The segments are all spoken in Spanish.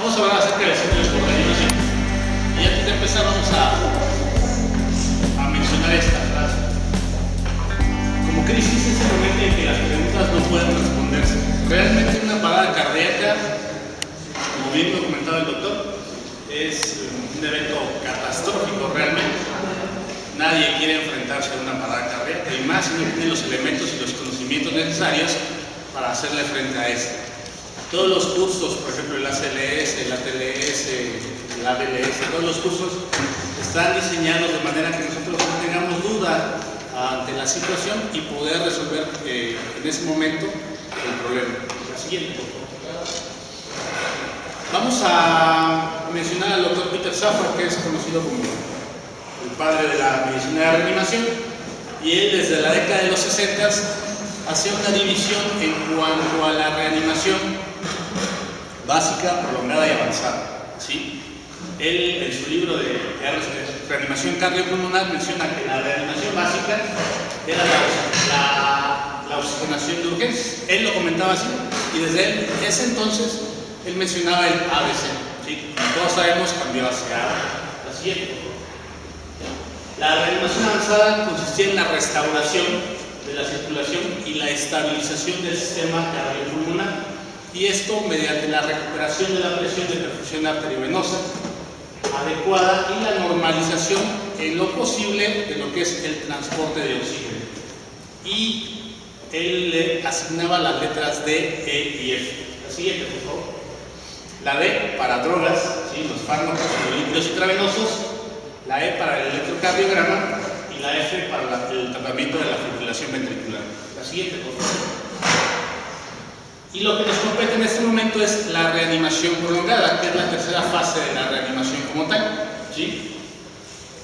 Vamos a hablar acerca del síndrome por reanimación. Y antes de empezar vamos a mencionar esta frase. Como crisis es el momento en que las preguntas no pueden responderse. Realmente una parada cardíaca, como bien lo comentaba el doctor, es un evento catastrófico realmente. Nadie quiere enfrentarse a una parada cardíaca, y más si no tiene los elementos y los conocimientos necesarios para hacerle frente a esto. Todos los cursos, por ejemplo el ACLS, el ATLS, el ABLS, todos los cursos están diseñados de manera que nosotros no tengamos duda ante la situación y poder resolver en ese momento el problema. La siguiente, por favor. Vamos a mencionar al doctor Peter Safar, que es conocido como el padre de la medicina de reanimación, y él desde la década de los 60 hacía una división en cuanto a la reanimación básica, prolongada y avanzada, ¿sí? Él en su libro de reanimación cardiopulmonar menciona que la reanimación básica era la oxigenación de urgencias. Él lo comentaba así, y desde ese entonces él mencionaba el ABC, ¿sí? Como todos sabemos, cambió hacia la siguiente. La reanimación avanzada consistía en la restauración de la circulación y la estabilización del sistema cardiopulmonar, y esto mediante la recuperación de la presión de perfusión arteriovenosa adecuada y la normalización en lo posible de lo que es el transporte de oxígeno. Y él le asignaba las letras D, E y F. La siguiente, por favor. La D para drogas, ¿sí? Los fármacos o líquidos intravenosos. La E para el electrocardiograma y la F para el tratamiento de la fibrilación ventricular. La siguiente, por favor. Y lo que nos compete en este momento es la reanimación prolongada, que es la tercera fase de la reanimación como tal, ¿sí?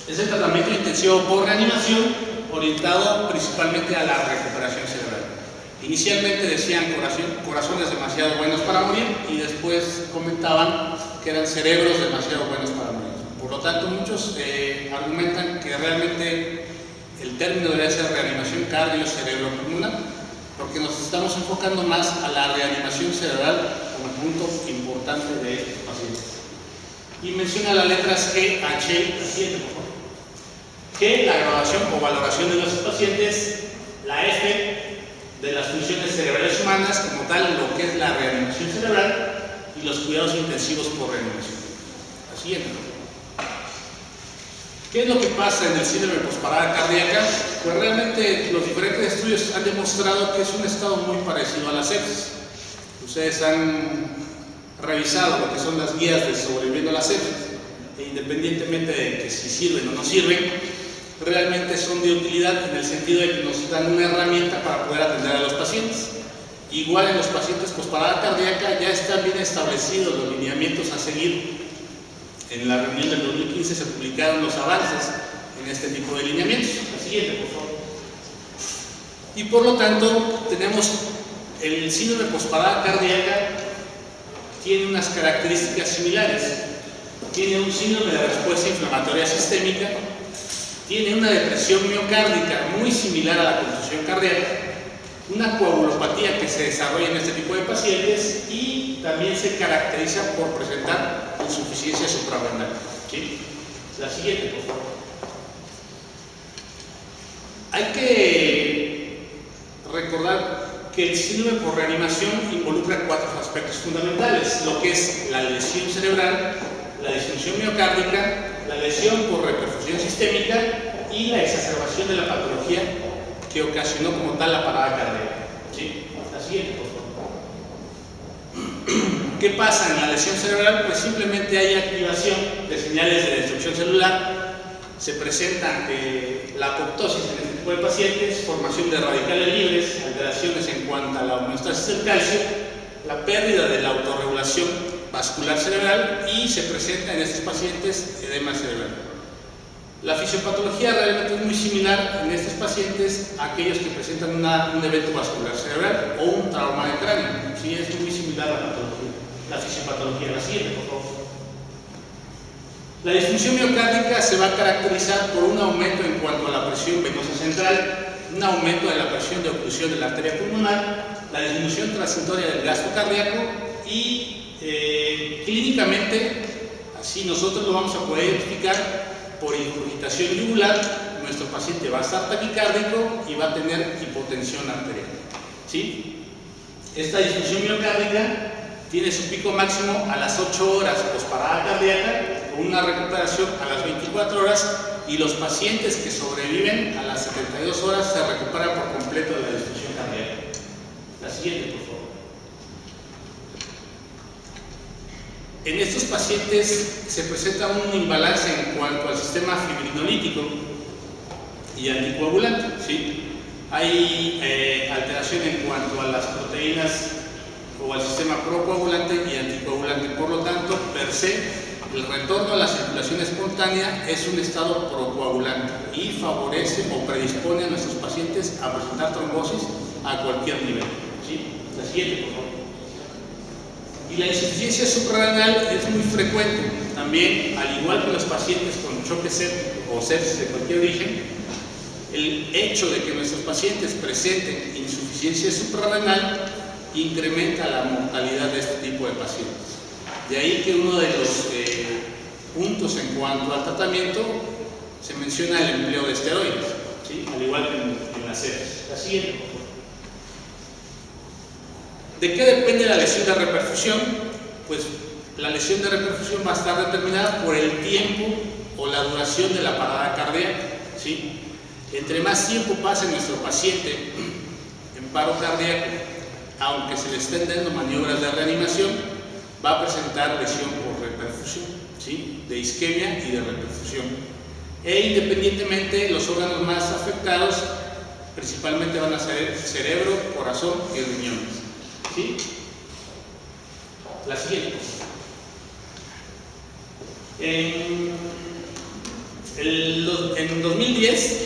Es el tratamiento intensivo por reanimación orientado principalmente a la recuperación cerebral. Inicialmente decían corazones demasiado buenos para morir, y después comentaban que eran cerebros demasiado buenos para morir. Por lo tanto, muchos argumentan que realmente el término debería ser reanimación cardio-cerebro-pulmonar, porque nos estamos enfocando más a la reanimación cerebral como punto importante de estos pacientes. Y menciona las letras G, H, la siguiente, por favor. G, la graduación o valoración de los pacientes. La F, de las funciones cerebrales humanas, como tal, lo que es la reanimación cerebral, y los cuidados intensivos por reanimación. La siguiente. ¿Qué es lo que pasa en el síndrome posparada cardíaca? Pues realmente los diferentes estudios han demostrado que es un estado muy parecido a la sepsis. Ustedes han revisado lo que son las guías de sobreviviendo a la sepsis, e independientemente de que si sirven o no sirven, realmente son de utilidad en el sentido de que nos dan una herramienta para poder atender a los pacientes. Igual en los pacientes posparada cardíaca ya están bien establecidos los lineamientos a seguir. En la reunión del 2015 se publicaron los avances en este tipo de lineamientos. La siguiente, por favor. Y por lo tanto, tenemos el síndrome posparada cardíaca, tiene unas características similares. Tiene un síndrome de respuesta inflamatoria sistémica, tiene una depresión miocárdica muy similar a la contusión cardíaca, una coagulopatía que se desarrolla en este tipo de pacientes, y también se caracteriza por presentar insuficiencia suprarrenal, ¿sí? La siguiente, por favor. Hay que recordar que el síndrome por reanimación involucra 4 aspectos fundamentales: lo que es la lesión cerebral, la disfunción miocárdica, la lesión por reperfusión sistémica y la exacerbación de la patología que ocasionó como tal la parada cardíaca, ¿sí? La siguiente, por favor. ¿Qué pasa en la lesión cerebral? Pues simplemente hay activación de señales de destrucción celular, se presenta la apoptosis en este tipo de pacientes, formación de radicales libres, alteraciones en cuanto a la homeostasis del calcio, la pérdida de la autorregulación vascular cerebral, y se presenta en estos pacientes edema cerebral. La fisiopatología realmente es muy similar en estos pacientes a aquellos que presentan un evento vascular cerebral o un trauma de cráneo. Sí, es muy similar a la patología, la fisiopatología. La siguiente, por favor. La disfunción miocárdica se va a caracterizar por un aumento en cuanto a la presión venosa central, un aumento de la presión de oclusión de la arteria pulmonar, la disminución transitoria del gasto cardíaco y Clínicamente, así nosotros lo vamos a poder identificar por ingurgitación yugular. Nuestro paciente va a estar taquicárdico y va a tener hipotensión arterial, ¿sí? Esta disfunción miocárdica tiene su pico máximo a las 8 horas posparada cardíaca, con una recuperación a las 24 horas, y los pacientes que sobreviven a las 72 horas se recuperan por completo de la disfunción cardíaca. La siguiente, por favor. En estos pacientes se presenta un imbalance en cuanto al sistema fibrinolítico y anticoagulante, ¿sí? Hay alteración en cuanto a las proteínas o al sistema procoagulante y anticoagulante. Por lo tanto, per se, el retorno a la circulación espontánea es un estado procoagulante y favorece o predispone a nuestros pacientes a presentar trombosis a cualquier nivel, ¿sí? La siguiente, por favor. Y la insuficiencia suprarrenal es muy frecuente. También, al igual que los pacientes con choque séptico o sepsis de cualquier origen, el hecho de que nuestros pacientes presenten insuficiencia suprarrenal incrementa la mortalidad de este tipo de pacientes. De ahí que uno de los puntos en cuanto al tratamiento se menciona el empleo de esteroides, ¿sí? Al igual que en la sepsis. La siguiente, por favor. ¿De qué depende la lesión de reperfusión? Pues la lesión de reperfusión va a estar determinada por el tiempo o la duración de la parada cardíaca, ¿sí? Entre más tiempo pase nuestro paciente en paro cardíaco, aunque se le estén dando maniobras de reanimación, va a presentar lesión por reperfusión, ¿sí? De isquemia y de reperfusión. Independientemente, los órganos más afectados principalmente van a ser cerebro, corazón y riñones, ¿sí? La siguiente. En 2010,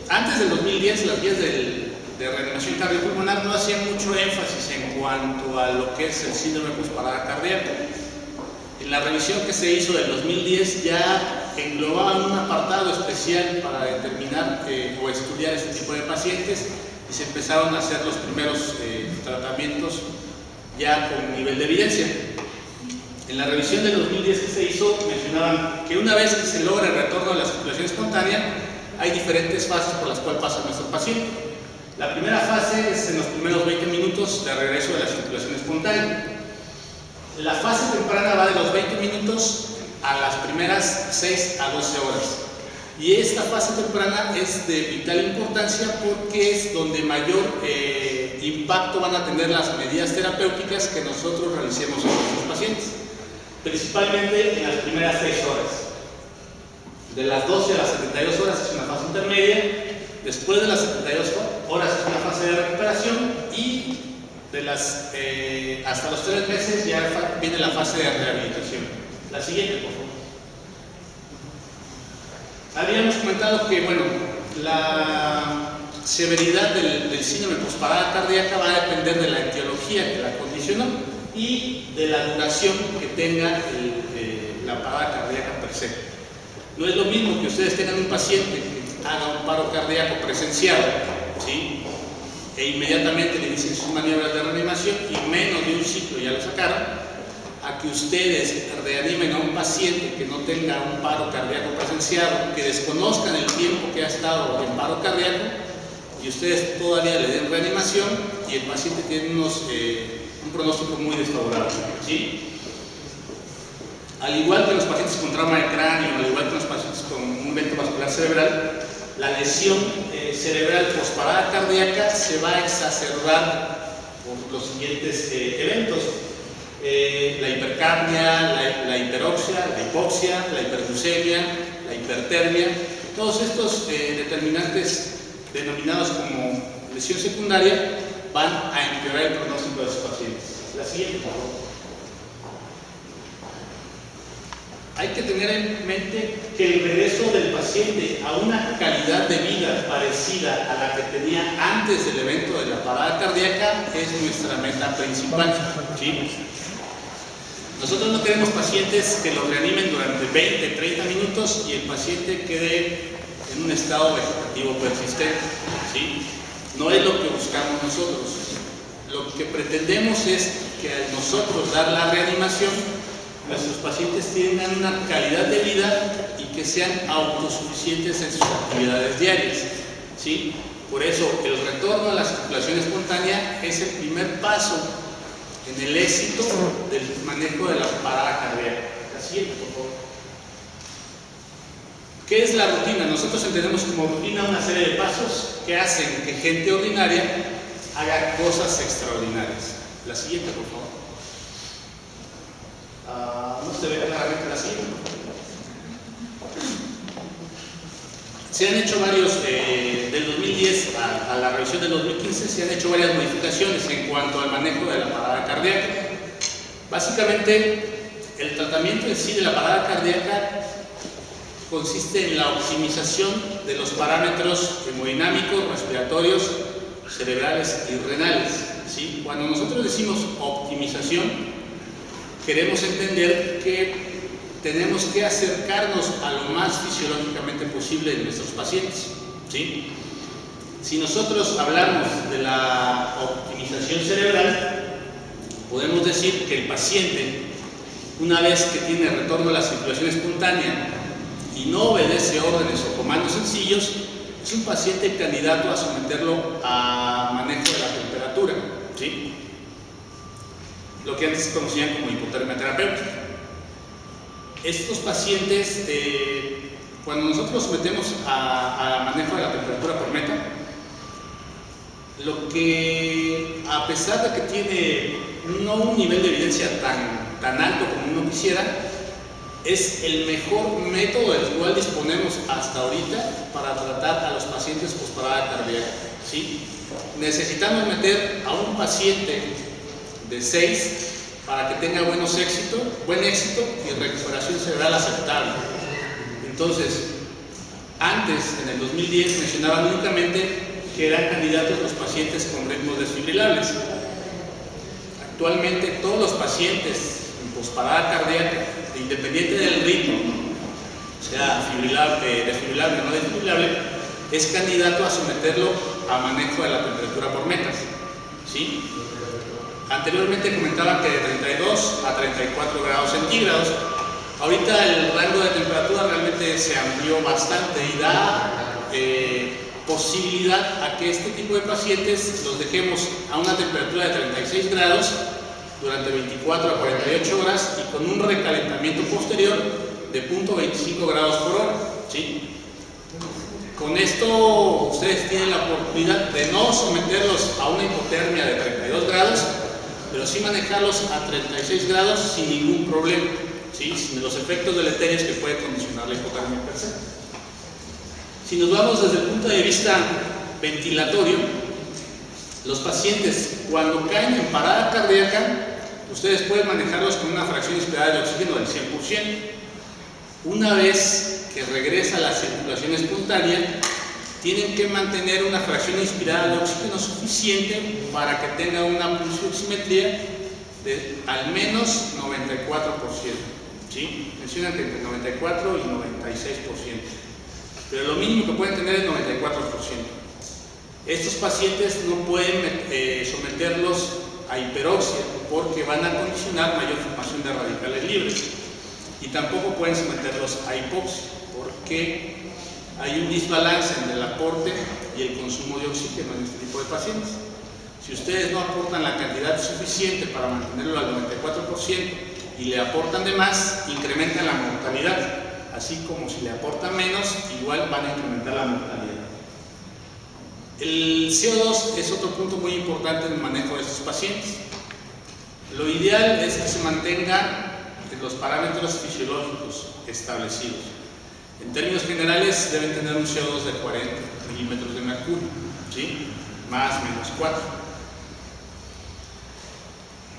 antes del 2010, las guías de reanimación cardiopulmonar no hacían mucho énfasis en cuanto a lo que es el síndrome posparada cardíaca. En la revisión que se hizo del 2010 ya englobaban un apartado especial para determinar o estudiar este tipo de pacientes, y se empezaron a hacer los primeros tratamientos ya con nivel de evidencia. En la revisión del 2010 que se hizo, mencionaban que una vez que se logra el retorno a la circulación espontánea, hay diferentes fases por las cuales pasa nuestro paciente. La primera fase es en los primeros 20 minutos de regreso de la circulación espontánea. La fase temprana va de los 20 minutos a las primeras 6 a 12 horas. Y esta fase temprana es de vital importancia porque es donde mayor impacto van a tener las medidas terapéuticas que nosotros realicemos en nuestros pacientes. Principalmente en las primeras 6 horas. De las 12 a las 72 horas es una fase intermedia. Después de las 72 horas es una fase de recuperación, y hasta los 3 meses ya viene la fase de rehabilitación. La siguiente, por favor. Habíamos comentado que, bueno, la severidad del síndrome posparada cardíaca va a depender de la etiología que la condicionó y de la duración que tenga la parada cardíaca per se. No es lo mismo que ustedes tengan un paciente que haga un paro cardíaco presenciado, ¿sí? E inmediatamente le dicen sus maniobras de reanimación y menos de un ciclo ya lo sacaron, a que ustedes reanimen a un paciente que no tenga un paro cardíaco presenciado, que desconozcan el tiempo que ha estado en paro cardíaco, y ustedes todavía le den reanimación y el paciente tiene un pronóstico muy desfavorable, ¿sí? Al igual que los pacientes con trauma de cráneo, al igual que los pacientes con un evento vascular cerebral, la lesión cerebral posparada cardíaca se va a exacerbar por los siguientes eventos. La hipercapnia, la hiperoxia, la hipoxia, la hiperglucemia, la hipertermia, todos estos determinantes denominados como lesión secundaria van a empeorar el pronóstico de sus pacientes. La siguiente, por favor. Hay que tener en mente que el regreso del paciente a una calidad de vida parecida a la que tenía antes del evento de la parada cardíaca es nuestra meta principal, ¿sí? Nosotros no queremos pacientes que los reanimen durante 20, 30 minutos y el paciente quede en un estado vegetativo persistente, ¿sí? No es lo que buscamos nosotros. Lo que pretendemos es que al nosotros dar la reanimación, nuestros pacientes tengan una calidad de vida y que sean autosuficientes en sus actividades diarias, ¿sí? Por eso el retorno a la circulación espontánea es el primer paso en el éxito del manejo de la parada cardíaca. La siguiente, por favor. ¿Qué es la rutina? Nosotros entendemos como rutina una serie de pasos que hacen que gente ordinaria haga cosas extraordinarias. La siguiente, por favor. No se ve claramente la siguiente. Se han hecho varios, del 2010 a la revisión del 2015, se han hecho varias modificaciones en cuanto al manejo de la parada cardíaca. Básicamente, el tratamiento en sí de la parada cardíaca consiste en la optimización de los parámetros hemodinámicos, respiratorios, cerebrales y renales, ¿sí? Cuando nosotros decimos optimización, queremos entender que tenemos que acercarnos a lo más fisiológicamente posible de nuestros pacientes, ¿sí? Si nosotros hablamos de la optimización cerebral, podemos decir que el paciente, una vez que tiene retorno a la circulación espontánea y no obedece órdenes o comandos sencillos, es un paciente candidato a someterlo a manejo de la temperatura, ¿sí? Lo que antes se conocían como hipotermia terapéutica. Estos pacientes, cuando nosotros los sometemos a manejo de la temperatura por meta, lo que, a pesar de que tiene no un nivel de evidencia tan alto como uno quisiera, es el mejor método del cual disponemos hasta ahorita para tratar a los pacientes posparada cardíaca, ¿sí? Necesitamos meter a un paciente de 6 para que tenga buen éxito y recuperación cerebral aceptable. Entonces, antes, en el 2010, mencionaban únicamente que eran candidatos los pacientes con ritmos desfibrilables. Actualmente, todos los pacientes en posparada cardíaca, independiente del ritmo, sea desfibrilable o no desfibrilable, es candidato a someterlo a manejo de la temperatura por metas, ¿sí? Anteriormente comentaba que de 32 a 34 grados centígrados. Ahorita el rango de temperatura realmente se amplió bastante y da posibilidad a que este tipo de pacientes los dejemos a una temperatura de 36 grados durante 24 a 48 horas y con un recalentamiento posterior de 0.25 grados por hora, ¿sí? Con esto ustedes tienen la oportunidad de no someterlos a una hipotermia de 32 grados, pero sí manejarlos a 36 grados sin ningún problema, ¿sí? Sin los efectos deleterios que puede condicionar la hipotermia per se. Si nos vamos desde el punto de vista ventilatorio, los pacientes cuando caen en parada cardíaca, ustedes pueden manejarlos con una fracción inspirada de oxígeno del 100%. Una vez que regresa la circulación espontánea, tienen que mantener una fracción inspirada de oxígeno suficiente para que tenga una pulsioximetría de al menos 94%, ¿sí? Mencionan que entre 94 y 96%, pero lo mínimo que pueden tener es 94%. Estos pacientes no pueden someterlos a hiperoxia porque van a condicionar mayor formación de radicales libres, y tampoco pueden someterlos a hipoxia porque hay un desbalance en el aporte y el consumo de oxígeno en este tipo de pacientes. Si ustedes no aportan la cantidad suficiente para mantenerlo al 94% y le aportan de más, incrementan la mortalidad, así como si le aportan menos, igual van a incrementar la mortalidad. El CO2 es otro punto muy importante en el manejo de estos pacientes. Lo ideal es que se mantenga los parámetros fisiológicos establecidos. En términos generales deben tener un CO2 de 40 milímetros de mercurio, ¿sí? Más o menos 4.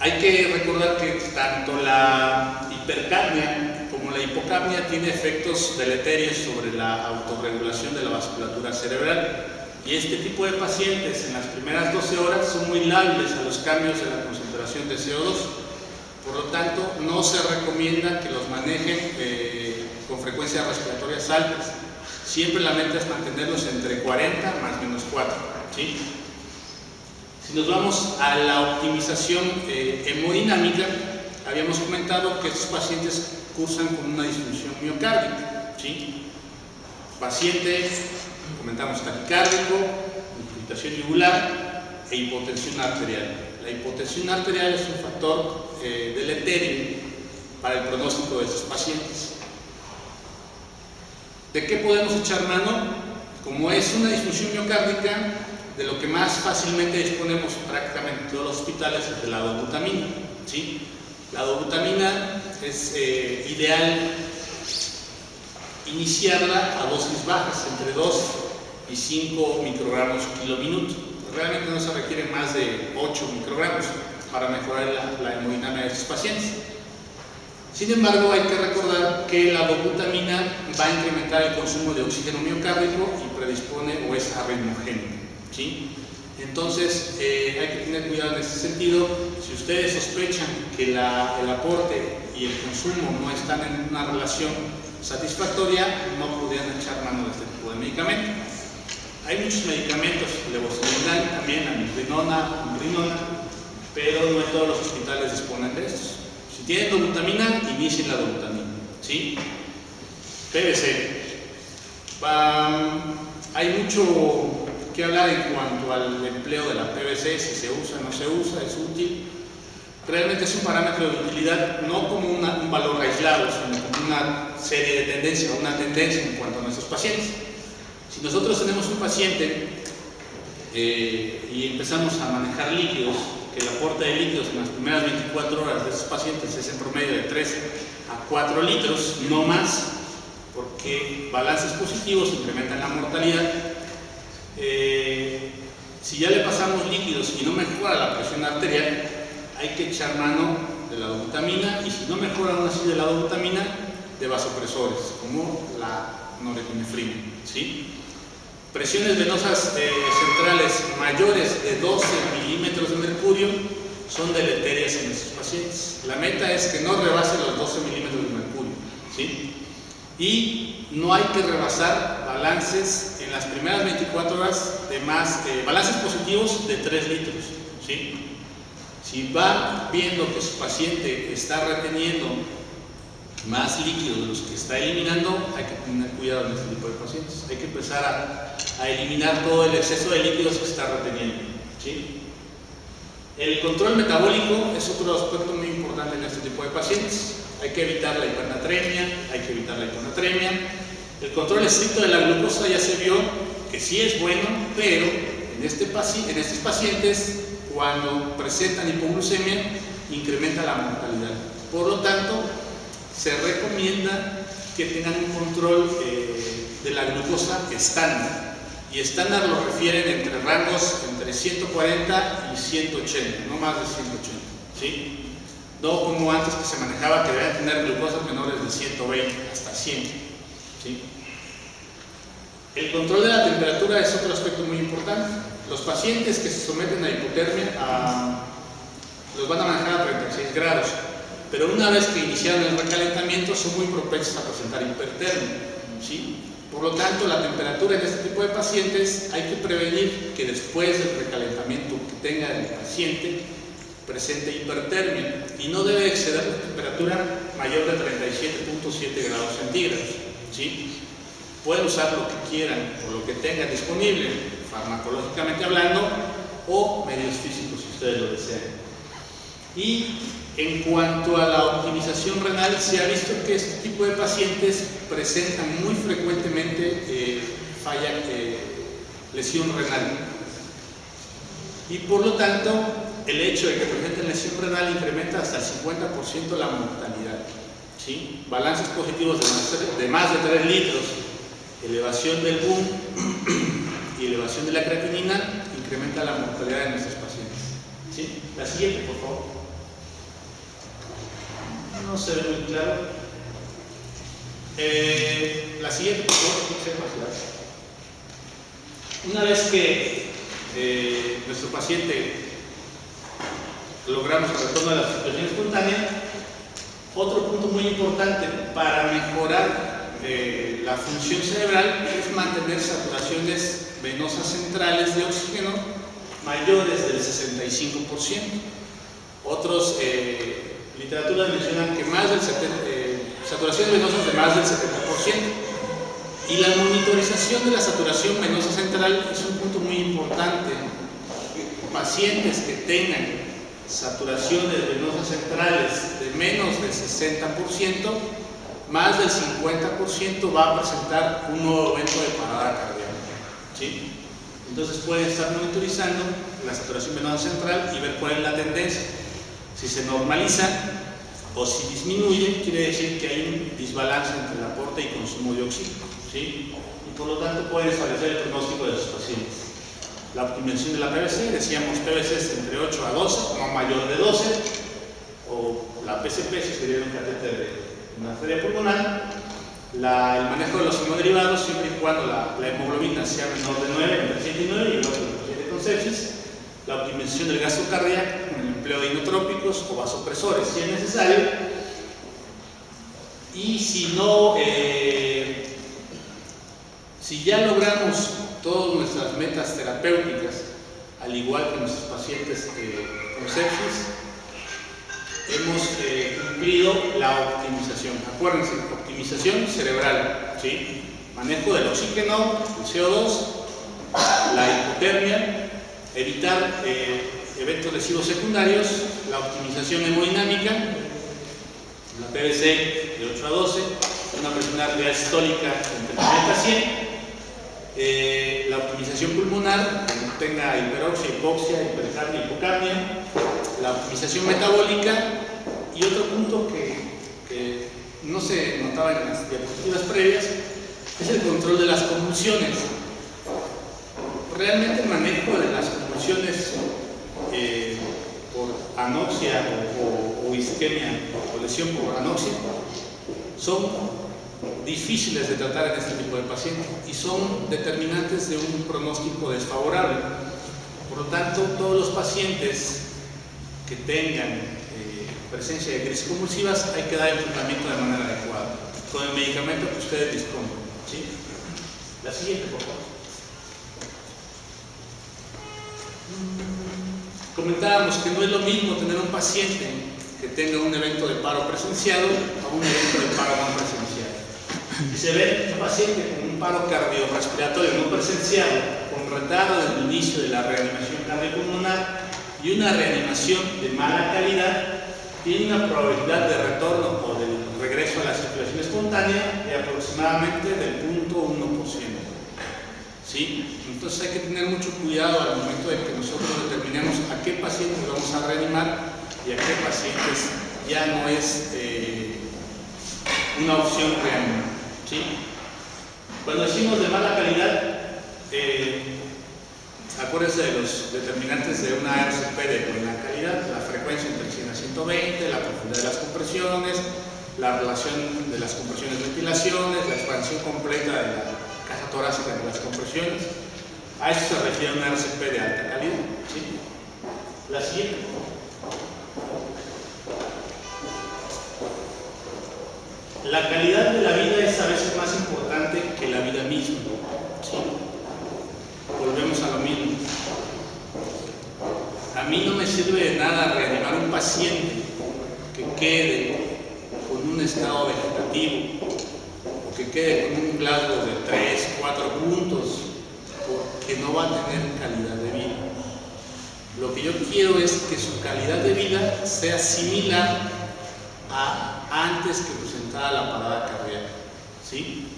Hay que recordar que tanto la hipercapnia como la hipocapnia tiene efectos deleterios sobre la autorregulación de la vasculatura cerebral, y este tipo de pacientes en las primeras 12 horas son muy lábiles a los cambios de la concentración de CO2. Por lo tanto, no se recomienda que los manejen con frecuencias respiratorias altas. Siempre la meta es mantenerlos entre 40 más menos 4, ¿sí? Si Si nos vamos a la optimización hemodinámica, habíamos comentado que estos pacientes cursan con una disfunción miocárdica, ¿sí? Paciente, comentamos, taquicárdico, inclinación yugular e hipotensión arterial. La hipotensión arterial es un factor deleterio para el pronóstico de estos pacientes. ¿De qué podemos echar mano? Como es una disfunción miocárdica, de lo que más fácilmente disponemos prácticamente en todos los hospitales es de la dobutamina, ¿sí? La dobutamina es ideal iniciarla a dosis bajas, entre 2 y 5 microgramos kilominuto. Realmente no se requiere más de 8 microgramos para mejorar la hemodinámica de estos pacientes. Sin embargo, hay que recordar que la dobutamina va a incrementar el consumo de oxígeno miocárdico y predispone o es arritmogénico, ¿sí? Entonces, hay que tener cuidado en este sentido. Si ustedes sospechan que el aporte y el consumo no están en una relación satisfactoria, no podrían echar mano de este tipo de medicamento. Hay muchos medicamentos, levosimendan, también amiodarona, pero no en todos los hospitales disponen de estos. Si tienen dobutamina, inicien la dobutamina, ¿sí? PVC. Hay mucho que hablar en cuanto al empleo de la PVC, si se usa, no se usa, es útil. Realmente es un parámetro de utilidad, no como un valor aislado, sino como una serie de tendencias, una tendencia en cuanto a nuestros pacientes. Si nosotros tenemos un paciente y empezamos a manejar líquidos, que el aporte de líquidos en las primeras 24 horas de esos pacientes es en promedio de 3 a 4 litros, no más, porque balances positivos incrementan la mortalidad. Si ya le pasamos líquidos y no mejora la presión arterial, hay que echar mano de la dobutamina, y si no mejora aún así de la dobutamina, de vasopresores, como la norepinefrina, ¿sí? Presiones venosas centrales mayores de 12 milímetros de mercurio son deleterias en estos pacientes. La meta es que no rebase los 12 milímetros de mercurio, ¿sí? Y no hay que rebasar balances en las primeras 24 horas de más, balances positivos de 3 litros, ¿sí? Si va viendo que su paciente está reteniendo más líquidos de los que está eliminando, hay que tener cuidado en este tipo de pacientes. Hay que empezar a eliminar todo el exceso de líquidos que está reteniendo, ¿sí? El control metabólico es otro aspecto muy importante en este tipo de pacientes. Hay que evitar la hipernatremia, hay que evitar la hiponatremia. El control estricto de la glucosa ya se vio que sí es bueno, pero en estos pacientes, cuando presentan hipoglucemia, incrementa la mortalidad. Por lo tanto, se recomienda que tengan un control de la glucosa estándar. Y estándar lo refieren entre rangos entre 140 y 180, no más de 180, ¿sí? No como antes que se manejaba que debían tener glucosas menores de 120 hasta 100, ¿sí? El control de la temperatura es otro aspecto muy importante. Los pacientes que se someten a hipotermia los van a manejar a 36 grados, pero una vez que iniciaron el recalentamiento son muy propensos a presentar hipertermia, ¿sí? Por lo tanto, la temperatura en este tipo de pacientes hay que prevenir que después del recalentamiento que tenga el paciente presente hipertermia, y no debe exceder la temperatura mayor de 37.7 grados centígrados, ¿sí? Pueden usar lo que quieran o lo que tengan disponible, farmacológicamente hablando, o medios físicos si ustedes lo desean. Y en cuanto a la optimización renal, se ha visto que este tipo de pacientes presentan muy frecuentemente lesión renal. Y por lo tanto, el hecho de que presenten lesión renal incrementa hasta el 50% la mortalidad, ¿sí? Balances positivos de más de 3 litros, elevación del BUN y elevación de la creatinina incrementa la mortalidad en estos pacientes, ¿sí? La siguiente, por favor. No se ve muy claro. La siguiente, por favor. Una vez que nuestro paciente logramos el retorno de la circulación espontánea, otro punto muy importante para mejorar la función cerebral es mantener saturaciones venosas centrales de oxígeno mayores del 65%. Otros literaturas mencionan que más del saturaciones venosas de más del 70%. Y la monitorización de la saturación venosa central es un punto muy importante. Pacientes que tengan saturaciones venosas centrales de menos del 60%, más del 50% va a presentar un nuevo evento de parada cardíaca. ¿Sí? Entonces pueden estar monitorizando la saturación venosa central y ver cuál es la tendencia. Si se normaliza o si disminuye, quiere decir que hay un desbalance entre el aporte y consumo de oxígeno. ¿Sí? Y por lo tanto pueden establecer el pronóstico de sus pacientes. La optimización de la PVC, decíamos PVC entre 8 a 12, no mayor de 12, o la PCP si sería un catéter de una arteria pulmonar. El manejo de los hemoderivados, siempre y cuando la hemoglobina sea menor de 9, entre 7 y 9, y luego el con sepsis. La optimización del gasto cardíaco con el empleo de inotrópicos o vasopresores, si es necesario. Y si no, si ya logramos todas nuestras metas terapéuticas, al igual que nuestros pacientes con sepsis, hemos cumplido la optimización. Acuérdense, optimización cerebral, ¿sí? Manejo del oxígeno, el CO2, la hipotermia, evitar eventos lesivos secundarios, la optimización hemodinámica, la PVC de 8 a 12, una presión arterial sistólica entre 90 a 100, la optimización pulmonar, que no tenga hiperoxia, hipoxia, hipercapnia, hipocapnia, la optimización metabólica, y otro punto que no se notaba en las diapositivas previas es el control de las convulsiones. Realmente el manejo de las convulsiones por anoxia o isquemia o lesión por anoxia son difíciles de tratar en este tipo de pacientes y son determinantes de un pronóstico desfavorable. Por lo tanto, todos los pacientes que tengan presencia de crisis convulsivas hay que dar el tratamiento de manera adecuada con el medicamento que ustedes dispongan. ¿Sí? La siguiente, por favor. Comentábamos que no es lo mismo tener un paciente que tenga un evento de paro presenciado a un evento de paro no presenciado. Si se ve un paciente con un paro cardiorrespiratorio no presenciado, con retardo en el inicio de la reanimación cardiopulmonar y una reanimación de mala calidad, tiene una probabilidad de retorno o del regreso a la circulación espontánea de aproximadamente del 0.1%. ¿Sí? Entonces hay que tener mucho cuidado al momento de que nosotros determinemos a qué pacientes vamos a reanimar y a qué pacientes ya no es una opción reanimar. ¿Sí? Cuando decimos de mala calidad, acuérdense de los determinantes de una RCP de buena calidad: la frecuencia entre 100 a 120, la profundidad de las compresiones, la relación de las compresiones-ventilaciones, la expansión completa de la caja torácica de las compresiones. A eso se refiere una RCP de alta calidad. ¿Sí? La siguiente. La calidad de la vida es a veces más importante que la vida misma. ¿Sí? Volvemos a lo mismo. A mí no me sirve de nada reanimar a un paciente que quede con un estado vegetativo o que quede con un Glasgow de 3, 4 puntos, porque no va a tener calidad de vida. Lo que yo quiero es que su calidad de vida sea similar a antes que presentara la parada cardíaca. ¿Sí?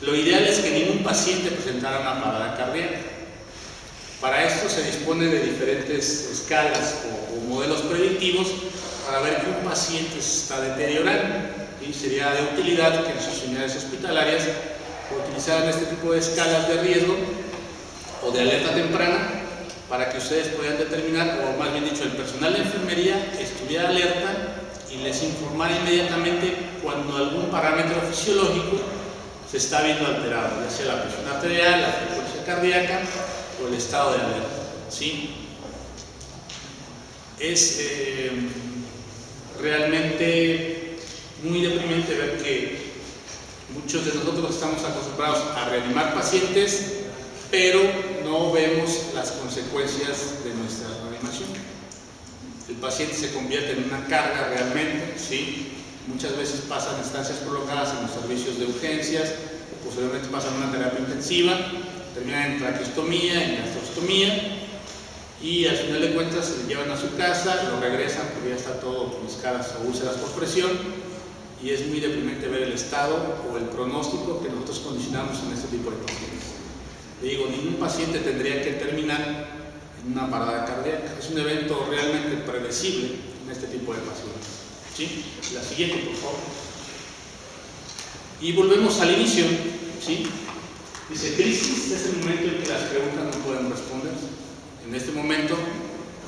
Lo ideal es que ningún paciente presentara una parada cardíaca. Para esto se dispone de diferentes escalas o modelos predictivos para ver que un paciente se está deteriorando. ¿Sí? Sería de utilidad que en sus unidades hospitalarias utilizaran este tipo de escalas de riesgo o de alerta temprana para que ustedes puedan determinar, o más bien dicho, el personal de enfermería estuviera alerta y les informara inmediatamente cuando algún parámetro fisiológico se está viendo alterado, ya sea la presión arterial, la frecuencia cardíaca o el estado de alerta. ¿Sí? Es realmente muy deprimente ver que muchos de nosotros estamos acostumbrados a reanimar pacientes pero no vemos las consecuencias de nuestra reanimación. El paciente se convierte en una carga realmente, ¿sí? Muchas veces pasan estancias prolongadas en los servicios de urgencias, posteriormente pasan una terapia intensiva, terminan en traqueostomía, en gastrostomía, y al final de cuentas se llevan a su casa, lo regresan porque ya está todo con escalas o úlceras por presión, y es muy deprimente ver el estado o el pronóstico que nosotros condicionamos en este tipo de pacientes. Le digo, ningún paciente tendría que terminar en una parada cardíaca. Es un evento realmente predecible en este tipo de pacientes. ¿Sí? La siguiente, por favor. Y volvemos al inicio. ¿Sí? Dice, crisis es el momento en que las preguntas no pueden responder. En este momento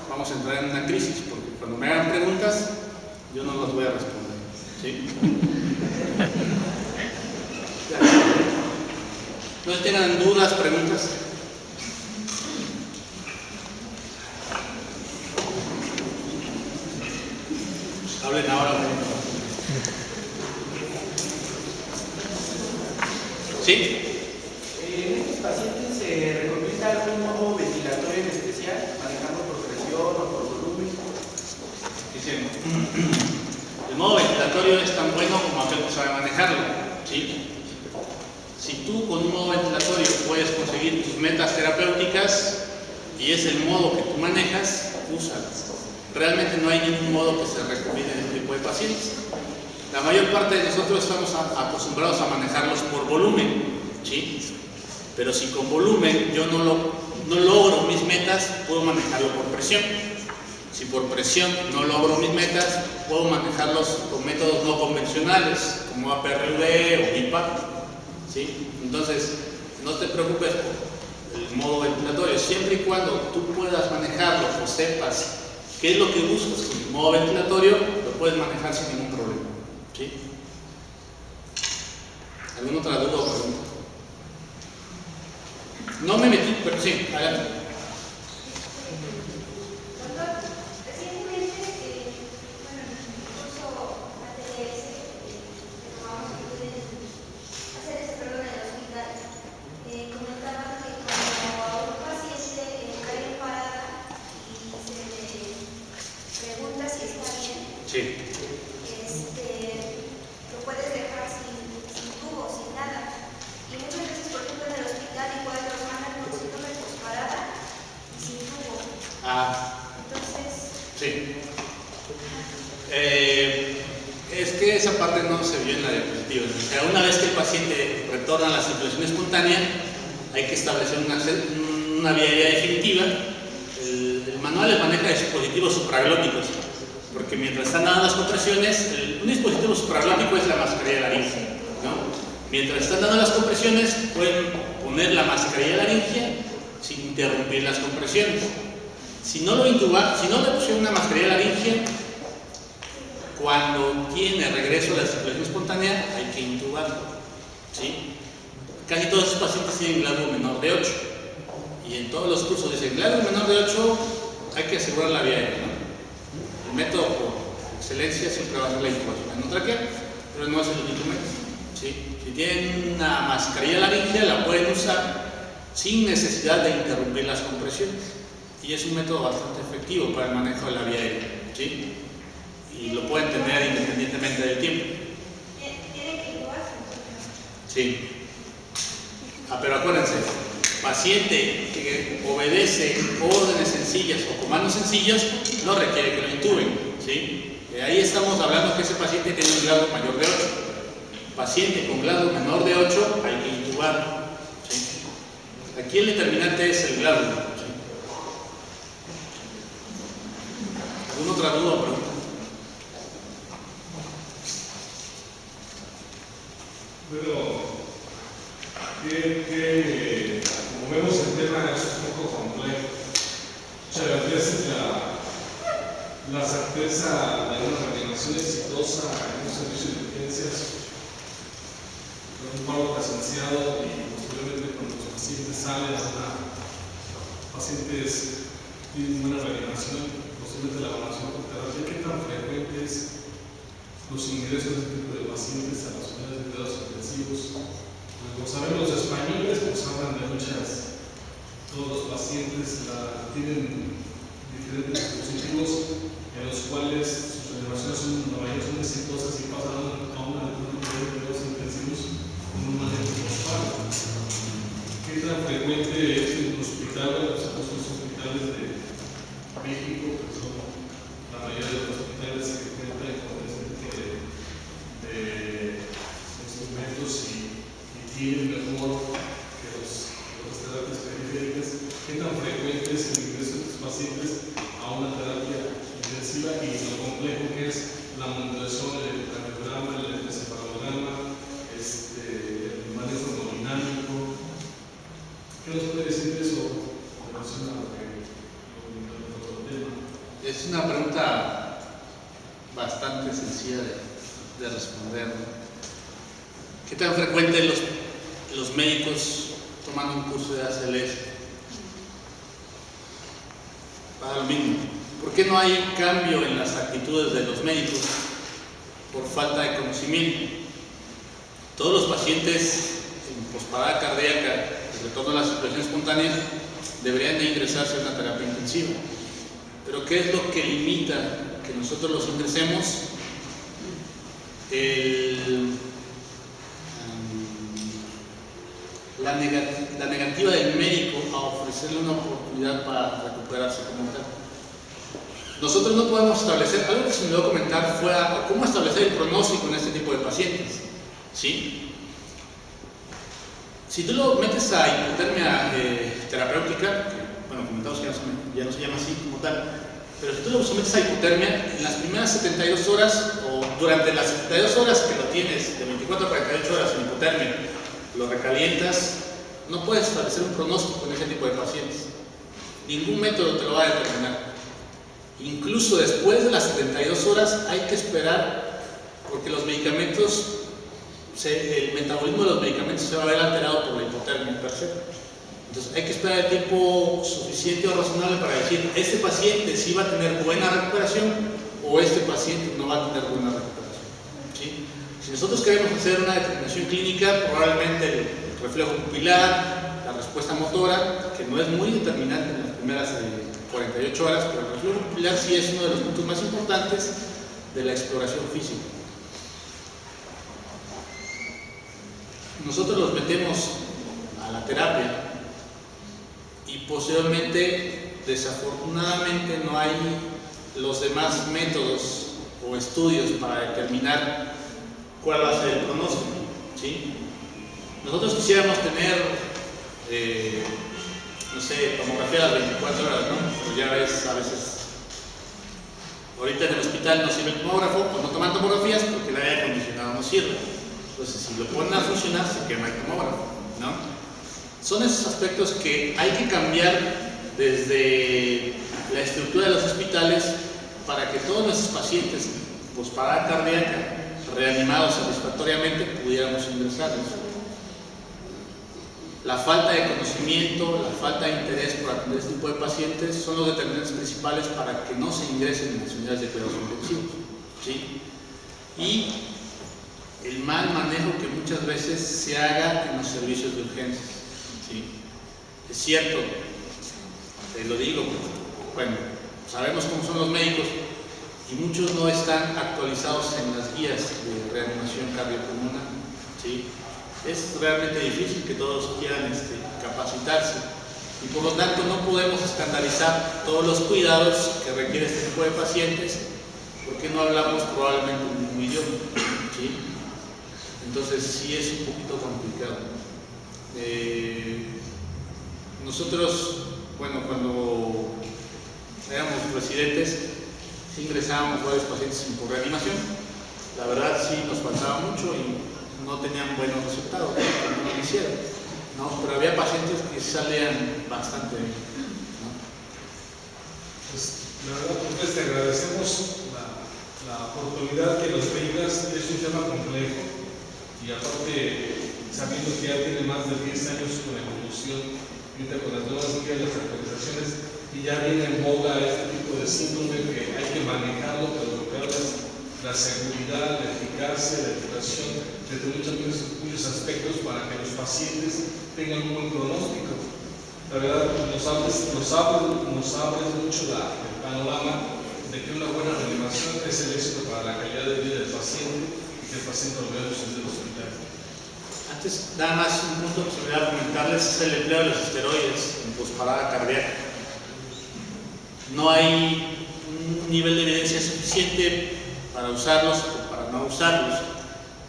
vamos a entrar en una crisis, porque cuando me hagan preguntas, yo no las voy a responder. ¿Sí? No tengan dudas, preguntas. Hablen ahora. ¿Sí? En estos pacientes se recomienda algún modo ventilatorio en especial, manejando por presión o por volumen. Dicen, el modo ventilatorio es tan bueno como aquel que sabe manejarlo. ¿Sí? Si tú con un modo ventilatorio puedes conseguir tus metas terapéuticas y es el modo que tú manejas, úsalo. Realmente no hay ningún modo que se recomiende en este tipo de pacientes. La mayor parte de nosotros estamos acostumbrados a manejarlos por volumen, ¿sí? Pero si con volumen yo no logro mis metas, puedo manejarlo por presión. Si por presión no logro mis metas, puedo manejarlos con métodos no convencionales, como APRV o IPAP, ¿sí? Entonces, no te preocupes por el modo ventilatorio, siempre y cuando tú puedas manejarlo o sepas qué es lo que buscas con el modo ventilatorio, lo puedes manejar sin ningún problema. ¿Sí? ¿Alguna otra duda o pregunta? No me metí, pero sí, adelante. Sí. Lo puedes dejar sin tubo, sin nada. Y muchas veces, por ejemplo, en el hospital igual lo mandan con síndrome posparada y sin tubo. Entonces. Sí. Es que esa parte no se vio en la diapositiva. O sea, una vez que el paciente retorna a la circulación espontánea, hay que establecer una vía aérea definitiva. El manual les maneja dispositivos supraglóticos. Porque mientras están dando las compresiones, un dispositivo supraglótico es la mascarilla laringea, ¿no? Mientras están dando las compresiones, pueden poner la mascarilla laringea sin interrumpir las compresiones. Si no le pusieron una mascarilla laringea, cuando tiene regreso a la circulación espontánea, hay que intubarlo, ¿sí? Casi todos esos pacientes tienen glándulo menor de 8. Y en todos los cursos dicen, glándulo menor de 8, hay que asegurar la vía aérea, ¿no? El método por excelencia siempre va a ser la intubación endotraqueal, pero no es el único método, ¿sí? Si tienen una mascarilla laringea, la pueden usar sin necesidad de interrumpir las compresiones. Y es un método bastante efectivo para el manejo de la vía aérea, ¿sí? Y lo pueden tener independientemente del tiempo. ¿Tienen que intubarse? Sí. Pero acuérdense, paciente que obedece órdenes sencillas o comandos sencillos no requiere que lo intuben, ¿sí? Ahí estamos hablando que ese paciente tiene un grado mayor de 8. Paciente con grado menor de 8 hay que intubarlo, ¿sí? Aquí el determinante es el grado, ¿sí? ¿Alguna otra duda o pregunta? Bueno, como vemos el tema es un poco complejo. Muchas veces la certeza de una reanimación exitosa en un servicio de urgencias, con un paro presenciado y posteriormente cuando los pacientes salen pacientes tienen buena reanimación, posiblemente la evaluación por terapia, ¿qué tan frecuentes los ingresos de este tipo de pacientes a las unidades de cuidados intensivos? Como sabemos, los españoles pues hablan de muchas todos los pacientes tienen diferentes dispositivos en los cuales sus reanimaciones son, la mayoría son exitosas y pasan a una de los cuidados intensivos con un manejo postparto. ¿Qué tan frecuente es en un hospital, los hospitales de México, que son la mayoría de los hospitales que cuentan con este tipo de instrumentos y tienen mejor que las terapias periféricas? ¿Qué tan frecuente es el ingreso de estos pacientes a una terapia intensiva y lo complejo que es la monitorización del electrocardiograma, el electroencefalograma, el manejo hemodinámico? ¿Qué nos puede decir de eso en relación a lo que tema? Es una pregunta bastante sencilla de responder, ¿no? ¿Qué tan frecuente los médicos toman un curso de ACLS? Para lo mismo. ¿Por qué no hay cambio en las actitudes de los médicos? Por falta de conocimiento. Todos los pacientes en posparada cardíaca, de retorno a la circulación espontánea, deberían de ingresarse a una terapia intensiva. Pero ¿qué es lo que limita que nosotros los ingresemos? La negativa del médico a ofrecerle una oportunidad para recuperarse como tal. Nosotros no podemos establecer, algo que se me dio a comentar fue cómo establecer el pronóstico en este tipo de pacientes, ¿sí? Si tú lo metes a hipotermia terapéutica, bueno, comentamos que ya no se llama así como tal, pero si tú lo sometes a hipotermia, en las primeras 72 horas o durante las 72 horas que lo tienes, de 24 a 48 horas en hipotermia, lo recalientas, no puedes establecer un pronóstico en ese tipo de pacientes. Ningún método te lo va a determinar. Incluso después de las 72 horas hay que esperar, porque los medicamentos, el metabolismo de los medicamentos se va a ver alterado por la hipotermia per se. Entonces hay que esperar el tiempo suficiente o razonable para decir, este paciente sí va a tener buena recuperación o este paciente no va a tener buena recuperación, ¿sí? Si nosotros queremos hacer una determinación clínica, probablemente el reflejo pupilar, la respuesta motora, que no es muy determinante en las primeras 48 horas, pero el reflejo pupilar sí es uno de los puntos más importantes de la exploración física. Nosotros los metemos a la terapia y posteriormente, desafortunadamente, no hay los demás métodos o estudios para determinar cuál va a ser el pronóstico, ¿sí? Nosotros quisiéramos tener, no sé, tomografía a las 24 horas, ¿no? Pues ya ves, a veces, ahorita en el hospital no sirve el tomógrafo, o no toman tomografías porque el aire acondicionado no sirve. Entonces, si lo ponen a funcionar, se quema el tomógrafo, ¿no? Son esos aspectos que hay que cambiar desde la estructura de los hospitales para que todos nuestros pacientes posparada cardíaca reanimados satisfactoriamente pudiéramos ingresarlos. La falta de conocimiento, la falta de interés por atender este tipo de pacientes son los determinantes principales para que no se ingresen en las unidades de cuidados intensivos, ¿sí? Y el mal manejo que muchas veces se haga en los servicios de urgencias, ¿sí? Es cierto, te lo digo, bueno, sabemos cómo son los médicos y muchos no están actualizados en las guías de reanimación cardiopulmonar, ¿sí? Es realmente difícil que todos quieran capacitarse y por lo tanto no podemos estandarizar todos los cuidados que requiere este tipo de pacientes porque no hablamos probablemente el mismo idioma, ¿sí? Entonces sí es un poquito complicado. Nosotros, bueno, cuando éramos residentes, sí ingresábamos varios pacientes por reanimación. La verdad sí nos faltaba mucho y no tenían buenos resultados, no lo hicieron, ¿no? Pero había pacientes que salían bastante bien, ¿no? Pues, la verdad, pues te agradecemos la oportunidad que nos brindas. Es un tema complejo y aparte, sabiendo que ya tiene más de 10 años con la evolución, ahorita con las nuevas guías, las actualizaciones, y ya viene en boga este tipo de síndrome que hay que manejarlo, pero lo que hablas, la seguridad, la eficacia, la educación, desde muchos aspectos para que los pacientes tengan un buen pronóstico. la verdad nos abres mucho el panorama de que una buena reanimación es el éxito para la calidad de vida del paciente y que el paciente lo vea en el hospital. Antes, nada más un punto que se me va a comentarles es el empleo de los esteroides en posparada cardíaca. No hay un nivel de evidencia suficiente para usarlos o para no usarlos,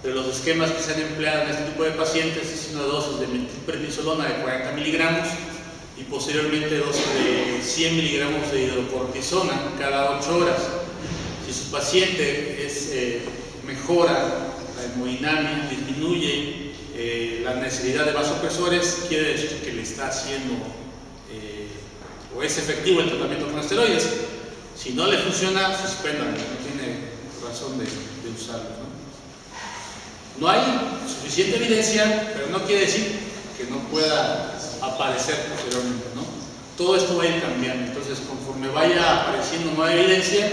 pero los esquemas que se han empleado en este tipo de pacientes es una dosis de metilprednisolona de 40 miligramos y posteriormente dosis de 100 miligramos de hidrocortisona cada 8 horas. Si su paciente mejora la hemodinamia, disminuye la necesidad de vasopresores, quiere decir que le está haciendo o es efectivo el tratamiento con esteroides. Si no le funciona, suspéndalo, no tiene razón de usarlo, ¿no? No hay suficiente evidencia, pero no quiere decir que no pueda aparecer posteriormente, ¿no? Todo esto va a ir cambiando, entonces conforme vaya apareciendo nueva evidencia,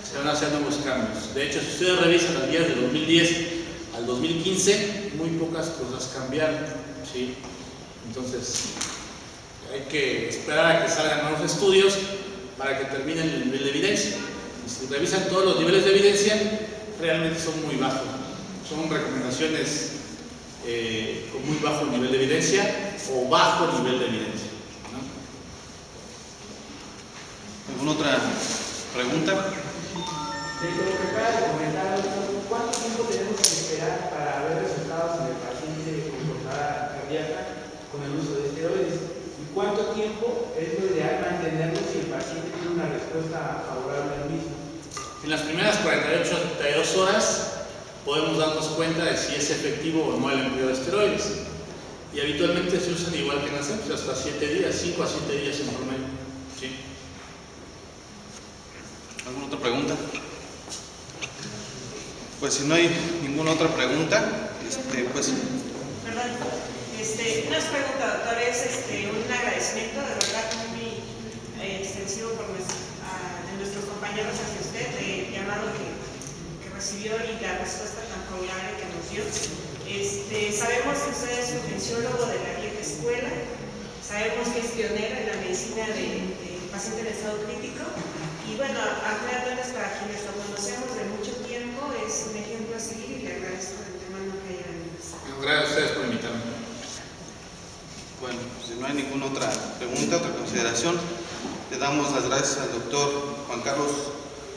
se van a hacer nuevos cambios. De hecho, si ustedes revisan las guías de 2010 al 2015, muy pocas cosas cambiaron, ¿sí? Entonces, hay que esperar a que salgan nuevos estudios para que terminen el nivel de evidencia. Y si revisan todos los niveles de evidencia, realmente son muy bajos. Son recomendaciones con muy bajo nivel de evidencia o bajo nivel de evidencia, ¿no? ¿Alguna otra pregunta? De lo que acaba de comentar, doctor, ¿cuánto tiempo tenemos que esperar para ver resultados en el paciente con posparada cardíaca con el uso de esteroides? ¿Y cuánto tiempo es lo ideal mantenerlo si el paciente tiene una respuesta favorable al mismo? En las primeras 48 a 72 horas podemos darnos cuenta de si es efectivo o no el empleo de esteroides. Y habitualmente se usan igual que en la sepsis, hasta 7 días, 5 a 7 días en promedio. ¿Sí? ¿Alguna otra pregunta? Pues si no hay ninguna otra pregunta, pues... Perdón, unas preguntas, doctor, un agradecimiento de verdad muy extensivo por de nuestros compañeros hacia usted, el llamado que recibió y la respuesta tan favorable que nos dio. Sabemos que usted es un fisiólogo de la vieja escuela, sabemos que es pionero en la medicina del paciente en estado crítico y bueno, a cuentas para quienes lo conocemos de mucho tiempo es un ejemplo a seguir y le agradezco de antemano que haya venido. Gracias a ustedes por invitarme. Bueno, si no hay ninguna otra pregunta, otra consideración, le damos las gracias al doctor Juan Carlos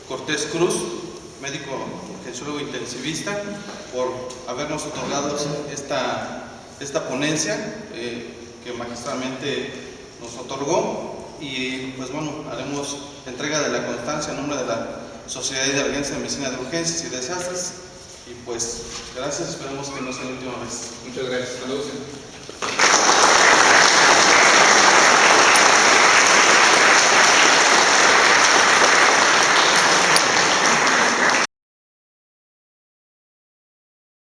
Cortés Cruz, médico urgenciólogo intensivista, por habernos otorgado esta ponencia que magistralmente nos otorgó y pues bueno, haremos entrega de la constancia en nombre de la Sociedad Hidalguense de Medicina de Urgencias y Desastres y pues gracias, esperemos que no sea la última vez. Muchas gracias. Saludos.